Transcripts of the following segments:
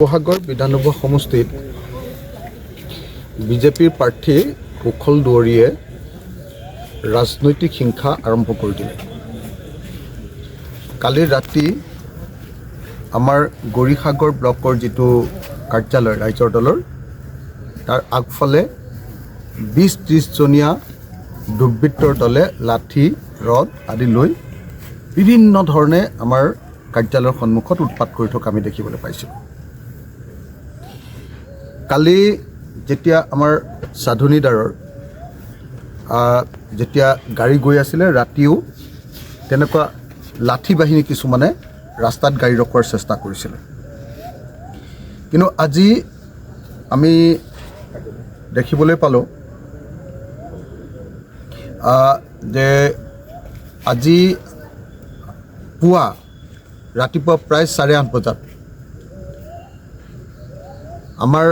শিৱসাগৰ বিধানসভা সমষ্টিত বিজেপিৰ প্ৰাৰ্থী কুশল দুৱৰীয়ে ৰাজনৈতিক হিংসা আৰম্ভ কৰি দিলে। কালি ৰাতি আমাৰ গৌৰীসাগৰ ব্লকৰ যিটো কাৰ্যালয় ৰাইজৰ দলৰ তাৰ আগফালে ২০-৩০ জনীয়া দুৰ্বৃত্তৰ দলে লাঠি ৰড আদি লৈ বিভিন্ন ধৰণে আমাৰ কাৰ্যালয়ৰ সন্মুখত উৎপাত কৰি থকা আমি দেখিবলৈ পাইছোঁ। কালি যেতিয়া আমাৰ সাধনীদাৰৰ যেতিয়া গাড়ী গৈ আছিলে ৰাতিও তেনেকুৱা লাঠি বাহিনী কিছুমানে ৰাস্তাত গাড়ী ৰখোৱাৰ চেষ্টা কৰিছিলে। কিন্তু আজি আমি দেখিবলৈ পালোঁ যে আজি ৰাতিপুৱা প্ৰায় 8:30 বজাত আমাৰ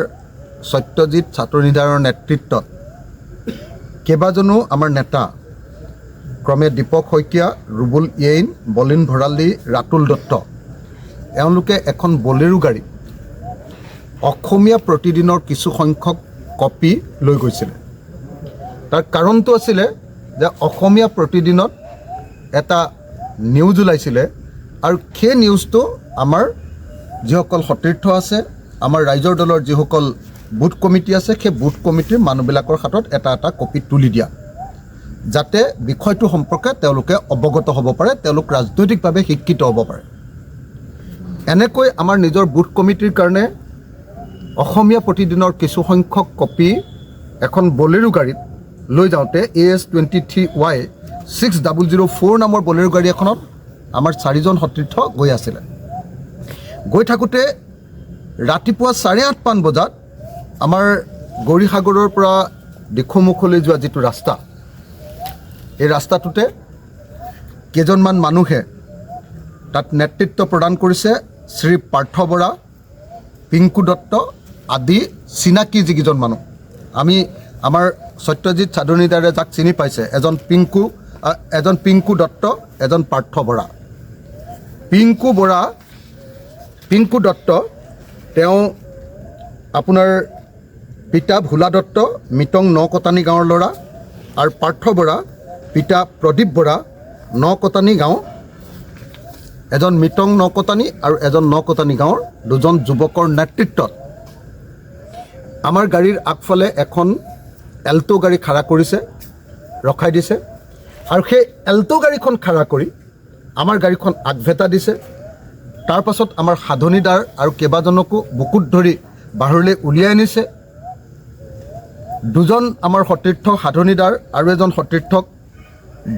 সত্যজিৎ ছাত্ৰনিধাৰৰ নেতৃত্বত কেইবাজনো আমাৰ নেতা ক্ৰমে দীপক শইকীয়া, ৰুবুল ইয়েইন, বলিন ভৰালী, ৰাতুল দত্ত এওঁলোকে এখন বলেৰো গাড়ী অসমীয়া প্ৰতিদিনৰ কিছু সংখ্যক কপি লৈ গৈছিলে। তাৰ কাৰণটো আছিলে যে অসমীয়া প্ৰতিদিনত এটা নিউজ ওলাইছিলে আৰু সেই নিউজটো আমাৰ যিসকল সতীৰ্থ আছে, আমাৰ ৰাইজৰ দলৰ যিসকল বুথ কমিটি আছে, সেই বুথ কমিটিৰ মানুহবিলাকৰ হাতত এটা এটা কপি তুলি দিয়া, যাতে বিষয়টো সম্পৰ্কে তেওঁলোকে অৱগত হ'ব পাৰে, তেওঁলোক ৰাজনৈতিকভাৱে শিক্ষিত হ'ব পাৰে। এনেকৈ আমাৰ নিজৰ বুথ কমিটিৰ কাৰণে অসমীয়া প্ৰতিদিনৰ কিছু সংখ্যক কপি এখন বলেৰো গাড়ীত লৈ যাওঁতে AS23Y 6004 নামৰ বলেৰো গাড়ী এখনত আমাৰ 4জন সতীৰ্থ গৈ আছিলে। গৈ থাকোঁতে ৰাতিপুৱা 8:30 বজাত আমাৰ গৌৰীসাগৰৰ পৰা দিখৌমুখলৈ যোৱা যিটো ৰাস্তা, এই ৰাস্তাটোতে কেইজনমান মানুহে তাত নেতৃত্ব প্ৰদান কৰিছে। শ্ৰী পাৰ্থ বৰা, পিংকু দত্ত আদি চিনাকি যিকেইজন মানুহ, আমি আমাৰ সত্যজিৎ ছাধনীদাৰে যাক চিনি পাইছে, এজন পিংকু দত্ত, এজন পাৰ্থ বৰা। পিংকু দত্ত তেওঁ আপোনাৰ পিতা ভোলা দত্ত মিটং নকটানী গাঁৱৰ ল'ৰা, আৰু পাৰ্থ বৰা পিতা প্ৰদীপ বৰা নকটানী গাঁও, এজন মিটং নকটানী আৰু এজন নকটানী গাঁৱৰ দুজন যুৱকৰ নেতৃত্বত আমাৰ গাড়ীৰ আগফালে এখন এল্টো গাড়ী খাৰা কৰিছে, ৰখাই দিছে, আৰু সেই এল্টো গাড়ীখন খাৰা কৰি আমাৰ গাড়ীখন আগভেটা দিছে। তাৰ পাছত আমাৰ সাধনীদাৰ আৰু কেইবাজনকো বুকুত ধৰি বাহিৰলৈ উলিয়াই আনিছে। দুজন আমাৰ সতীৰ্থ সাধনীদাৰ আৰু এজন সতীৰ্থক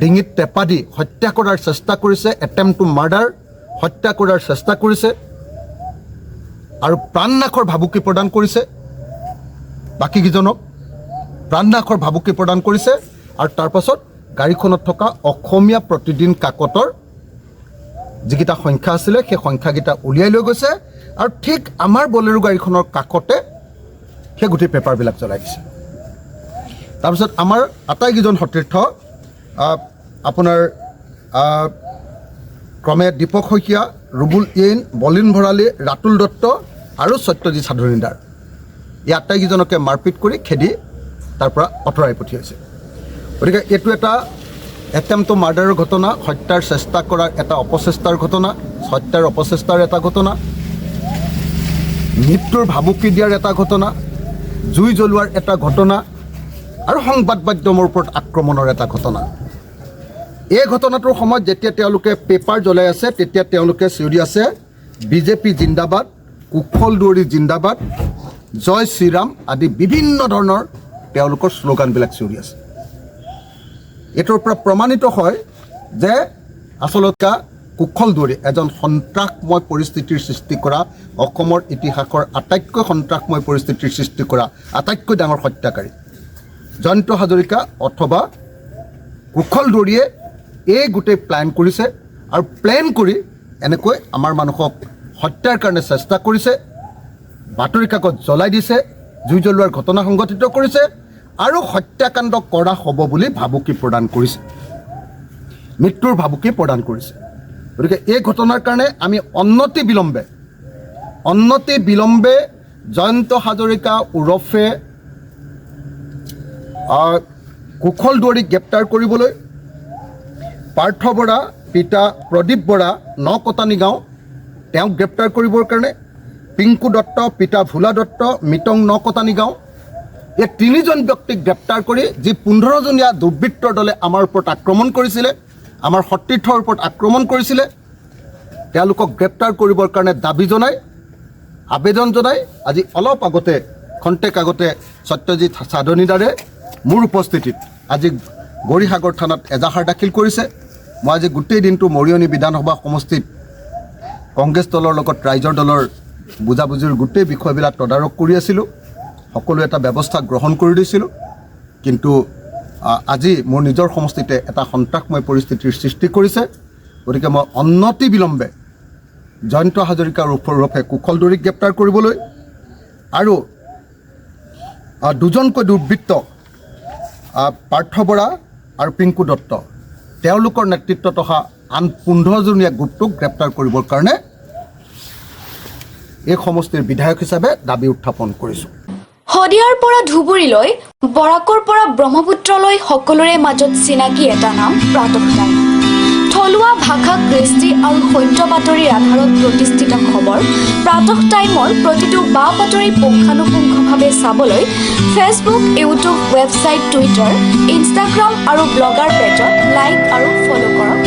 ডিঙিত টেপা দি হত্যা কৰাৰ চেষ্টা কৰিছে, এটেম্প টু মাৰ্ডাৰ, হত্যা কৰাৰ চেষ্টা কৰিছে আৰু প্ৰাণনাশৰ ভাবুকি প্ৰদান কৰিছে। বাকীকেইজনক প্ৰাণনাশৰ ভাবুকি প্ৰদান কৰিছে আৰু তাৰ পাছত গাড়ীখনত থকা অসমীয়া প্ৰতিদিন কাকতৰ যিকেইটা সংখ্যা আছিলে সেই সংখ্যাকেইটা উলিয়াই লৈ গৈছে আৰু ঠিক আমাৰ বলেৰো গাড়ীখনৰ কাষতে সেই গোটেই পেপাৰবিলাক জ্বলাই দিছে। তাৰপিছত আমাৰ আটাইকেইজন সতীৰ্থ আপোনাৰ ক্ৰমে দীপক শইকীয়া, ৰুবুল ইয়েইন, বলিন ভৰালী, ৰাতুল দত্ত আৰু সত্যজিৎ ছাধনীদাৰ, এই আটাইকেইজনকে মাৰপিট কৰি খেদি তাৰ পৰা আঁতৰাই পঠিয়াইছে। গতিকে এইটো এটা এটেম্প টু মাৰ্ডাৰৰ ঘটনা, হত্যাৰ চেষ্টা কৰাৰ এটা অপচেষ্টাৰ ঘটনা, হত্যাৰ অপচেষ্টাৰ এটা ঘটনা, মৃত্যুৰ ভাবুকি দিয়াৰ এটা ঘটনা, জুই জ্বলোৱাৰ এটা ঘটনা আৰু সংবাদ মাধ্যমৰ ওপৰত আক্ৰমণৰ এটা ঘটনা। এই ঘটনাটোৰ সময়ত যেতিয়া তেওঁলোকে পেপাৰ জ্বলাই আছে, তেতিয়া তেওঁলোকে চিঞৰি আছে বিজেপি জিন্দাবাদ, কুশল দুৱৰী জিন্দাবাদ, জয় শ্ৰীৰাম আদি বিভিন্ন ধৰণৰ তেওঁলোকৰ শ্লোগানবিলাক চিঞৰি আছে। এইটোৰ পৰা প্ৰমাণিত হয় যে আচলতে কুশল দুৱৰী এজন সন্ত্ৰাসময় পৰিস্থিতিৰ সৃষ্টি কৰা, অসমৰ ইতিহাসৰ আটাইতকৈ সন্ত্ৰাসময় পৰিস্থিতিৰ সৃষ্টি কৰা আটাইতকৈ ডাঙৰ হত্যাকাৰী। জয়ন্ত হাজৰিকা অথবা কুশল দুৱৰীয়ে এই গোটেই প্লেন কৰিছে আৰু প্লেন কৰি এনেকৈ আমাৰ মানুহক হত্যাৰ কাৰণে চেষ্টা কৰিছে, বাতৰি কাকত জ্বলাই দিছে, জুই জ্বলোৱাৰ ঘটনা সংঘটিত কৰিছে আৰু হত্যাকাণ্ড কৰা হ'ব বুলি ভাবুকি প্ৰদান কৰিছে, মৃত্যুৰ ভাবুকি প্ৰদান কৰিছে। গতিকে এই ঘটনাৰ কাৰণে আমি অনতি বিলম্বে অন্যতি বিলম্বে জয়ন্ত হাজৰিকা ওৰফে কুশল দুৱাৰীক গ্ৰেপ্তাৰ কৰিবলৈ, পাৰ্থ বৰা পিতা প্ৰদীপ বৰা নকটানি গাঁও তেওঁক গ্ৰেপ্তাৰ কৰিবৰ কাৰণে, পিংকু দত্ত পিতা ভোলা দত্ত মিটং নকটানি গাঁও, এই তিনিজন ব্যক্তিক গ্ৰেপ্তাৰ কৰি যি 15জনীয়া দুৰ্বৃত্তৰ দলে আমাৰ ওপৰত আক্ৰমণ কৰিছিলে, আমাৰ সতীৰ্থৰ ওপৰত আক্ৰমণ কৰিছিলে, তেওঁলোকক গ্ৰেপ্তাৰ কৰিবৰ কাৰণে দাবী জনাই আবেদন জনাই আজি অলপ আগতে খন্তেক আগতে সত্যজিৎ সাধনীদাৰে মোৰ উপস্থিতিত আজি গৌৰীসাগৰ থানাত এজাহাৰ দাখিল কৰিছে। মই আজি গোটেই দিনটো মৰিয়নি বিধানসভা সমষ্টিত কংগ্ৰেছ দলৰ লগত ৰাইজৰ দলৰ বুজাবুজিৰ গোটেই বিষয়বিলাক তদাৰক কৰি আছিলোঁ, সকলো এটা ব্যৱস্থা গ্ৰহণ কৰি দিছিলোঁ। কিন্তু আজি মোৰ নিজৰ সমষ্টিতে এটা সন্ত্ৰাসময় পৰিস্থিতিৰ সৃষ্টি কৰিছে। গতিকে মই অনতি বিলম্বে জয়ন্ত হাজৰিকা ওৰফে কুশল দুৱাৰীক গ্ৰেপ্তাৰ কৰিবলৈ আৰু দুজনকৈ দুৰ্বৃত্ত পাৰ্থ বৰা আৰু পিংকু দত্ত তেওঁলোকৰ নেতৃত্বত অহা আন 15জনীয়া গোটটোক গ্ৰেপ্তাৰ কৰিবৰ কাৰণে এই সমষ্টিৰ বিধায়ক হিচাপে দাবী উত্থাপন কৰিছোঁ। শদিয়াৰ পৰা ধুবুৰীলৈ, বৰাকৰ পৰা ব্ৰহ্মপুত্ৰলৈ সকলোৰে মাজত চিনাকি এটা নাম প্ৰাতঃ টাইম। থলুৱা ভাষা, কৃষ্টি আৰু সত্য বাতৰিৰ আধাৰত প্ৰতিষ্ঠিত খবৰ প্ৰাতঃ টাইমৰ প্ৰতিটো বা বাতৰি পুংখানুপুংখভাৱে চাবলৈ Facebook, YouTube, website, Twitter, Instagram আৰু ব্লগাৰ পেজত লাইক আৰু ফ'ল' কৰক।